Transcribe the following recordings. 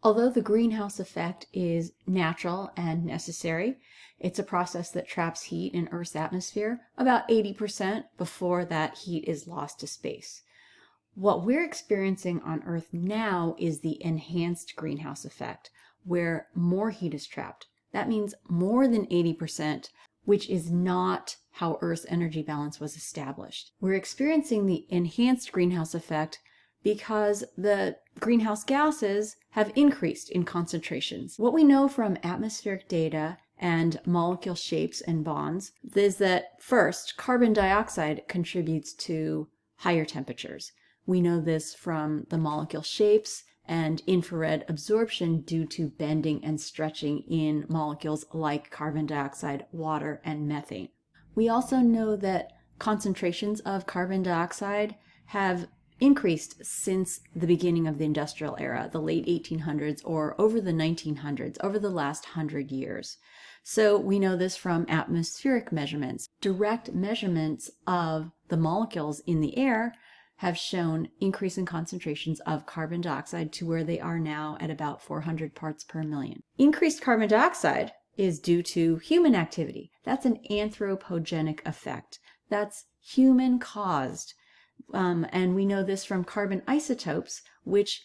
Although the greenhouse effect is natural and necessary, it's a process that traps heat in Earth's atmosphere about 80% before that heat is lost to space. What we're experiencing on Earth now is the enhanced greenhouse effect, where more heat is trapped. That means more than 80%, which is not how Earth's energy balance was established. We're experiencing the enhanced greenhouse effect because the greenhouse gases have increased in concentrations. What we know from atmospheric data and molecule shapes and bonds is that first, carbon dioxide contributes to higher temperatures. We know this from the molecule shapes and infrared absorption due to bending and stretching in molecules like carbon dioxide, water, and methane. We also know that concentrations of carbon dioxide have increased since the beginning of the industrial era, the late 1800s, or over the 1900s, over the last 100 years. So we know this from atmospheric measurements. Direct measurements of the molecules in the air have shown increase in concentrations of carbon dioxide to where they are now at about 400 parts per million. Increased carbon dioxide is due to human activity. That's an anthropogenic effect. That's human caused. And we know this from carbon isotopes, which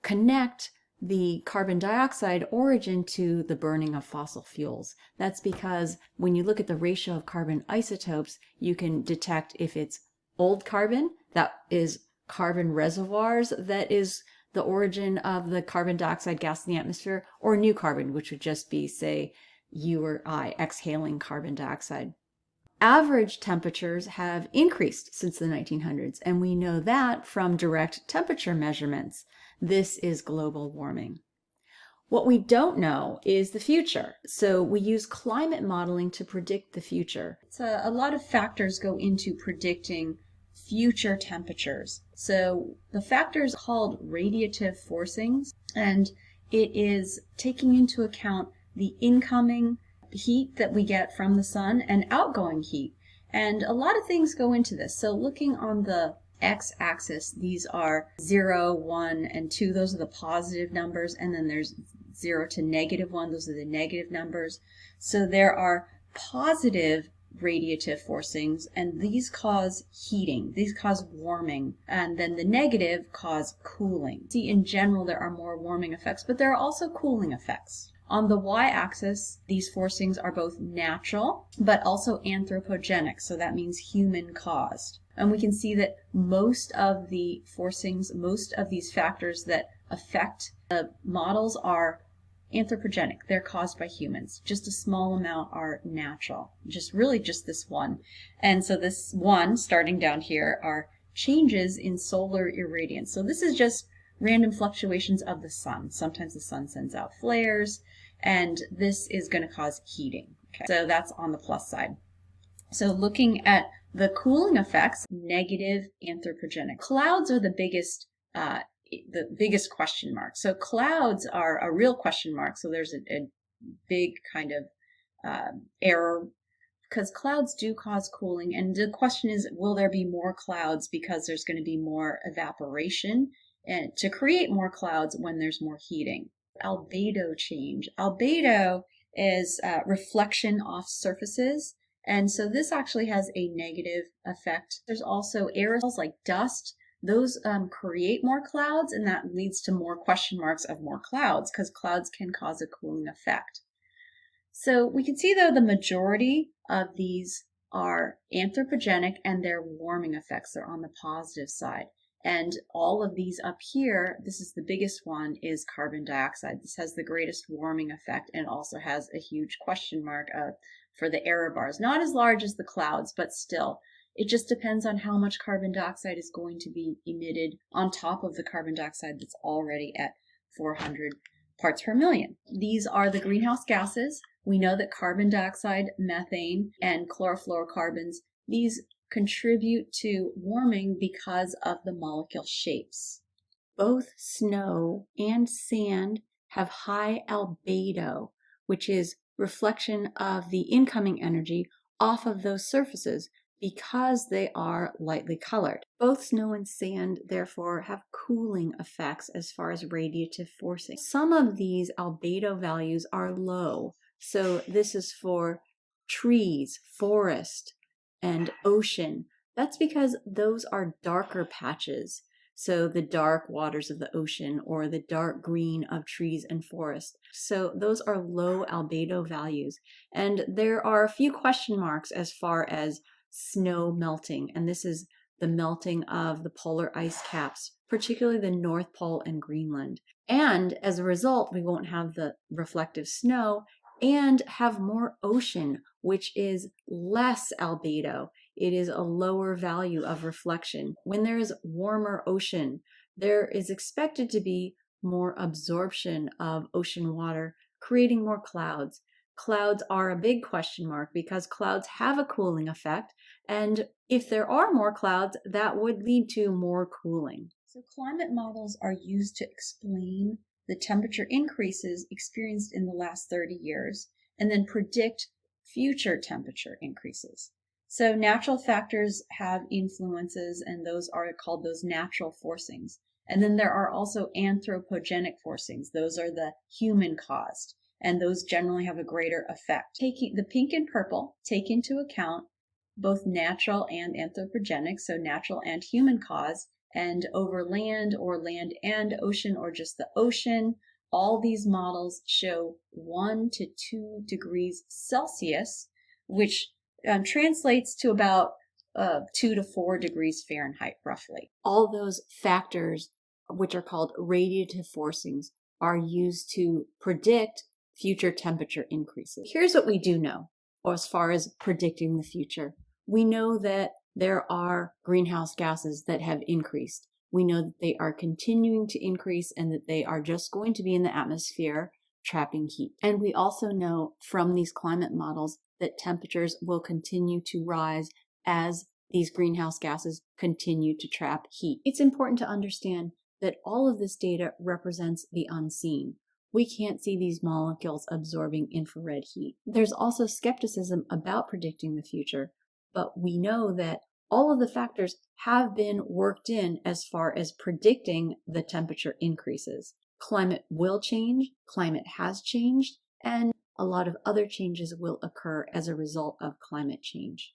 connect the carbon dioxide origin to the burning of fossil fuels. That's because when you look at the ratio of carbon isotopes, you can detect if it's old carbon, that is carbon reservoirs, that is the origin of the carbon dioxide gas in the atmosphere, or new carbon, which would just be, say, you or I exhaling carbon dioxide. Average temperatures have increased since the 1900s, and we know that from direct temperature measurements. This is global warming. What we don't know is the future. So we use climate modeling to predict the future. So a lot of factors go into predicting future temperatures. So the factor is called radiative forcings, and it is taking into account the incoming heat that we get from the sun and outgoing heat. And a lot of things go into this. So looking on the x-axis, these are 0, 1, and 2. Those are the positive numbers. And then there's 0 to -1. Those are the negative numbers. So there are positive radiative forcings, and these cause heating, these cause warming, and then the negative cause cooling. See, in general, there are more warming effects, but there are also cooling effects. On the y-axis, these forcings are both natural, but also anthropogenic, so that means human caused. And we can see that most of the forcings, most of these factors that affect the models are anthropogenic. They're caused by humans. Just a small amount are natural. Just this one. And so this one, starting down here, are changes in solar irradiance. So this is just random fluctuations of the sun. Sometimes the sun sends out flares, and this is going to cause heating. Okay? So that's on the plus side. So looking at the cooling effects, negative anthropogenic. Clouds are the biggest question mark. So clouds are a real question mark. So there's a big kind of error, because clouds do cause cooling. And the question is, will there be more clouds because there's going to be more evaporation and to create more clouds when there's more heating? Albedo change. Albedo is reflection off surfaces. And so this actually has a negative effect. There's also aerosols like dust. Those create more clouds, and that leads to more question marks of more clouds, because clouds can cause a cooling effect. So we can see, though, the majority of these are anthropogenic, and they're warming effects. They're on the positive side. And all of these up here, this is the biggest one, is carbon dioxide. This has the greatest warming effect and also has a huge question mark for the error bars. Not as large as the clouds, but still. It just depends on how much carbon dioxide is going to be emitted on top of the carbon dioxide that's already at 400 parts per million. These are the greenhouse gases. We know that carbon dioxide, methane, and chlorofluorocarbons, these contribute to warming because of the molecule shapes. Both snow and sand have high albedo, which is reflection of the incoming energy off of those surfaces, because they are lightly colored. Both snow and sand, therefore, have cooling effects as far as radiative forcing. Some of these albedo values are low. So this is for trees, forest, and ocean. That's because those are darker patches. So the dark waters of the ocean or the dark green of trees and forest. So those are low albedo values. And there are a few question marks as far as snow melting. And this is the melting of the polar ice caps, particularly the North Pole and Greenland. And as a result, we won't have the reflective snow and have more ocean, which is less albedo. It is a lower value of reflection. When there is warmer ocean, there is expected to be more absorption of ocean water, creating more clouds. Clouds are a big question mark because clouds have a cooling effect, and if there are more clouds, that would lead to more cooling. So climate models are used to explain the temperature increases experienced in the last 30 years and then predict future temperature increases. So natural factors have influences, and those are called those natural forcings. And then there are also anthropogenic forcings. Those are the human caused, and those generally have a greater effect. Taking the pink and purple take into account both natural and anthropogenic, so natural and human cause, and over land or land and ocean or just the ocean. All these models show 1 to 2 degrees Celsius, which translates to about 2 to 4 degrees Fahrenheit, roughly. All those factors, which are called radiative forcings, are used to predict future temperature increases. Here's what we do know as far as predicting the future. We know that there are greenhouse gases that have increased. We know that they are continuing to increase and that they are just going to be in the atmosphere trapping heat. And we also know from these climate models that temperatures will continue to rise as these greenhouse gases continue to trap heat. It's important to understand that all of this data represents the unseen. We can't see these molecules absorbing infrared heat. There's also skepticism about predicting the future, but we know that all of the factors have been worked in as far as predicting the temperature increases. Climate will change, climate has changed, and a lot of other changes will occur as a result of climate change.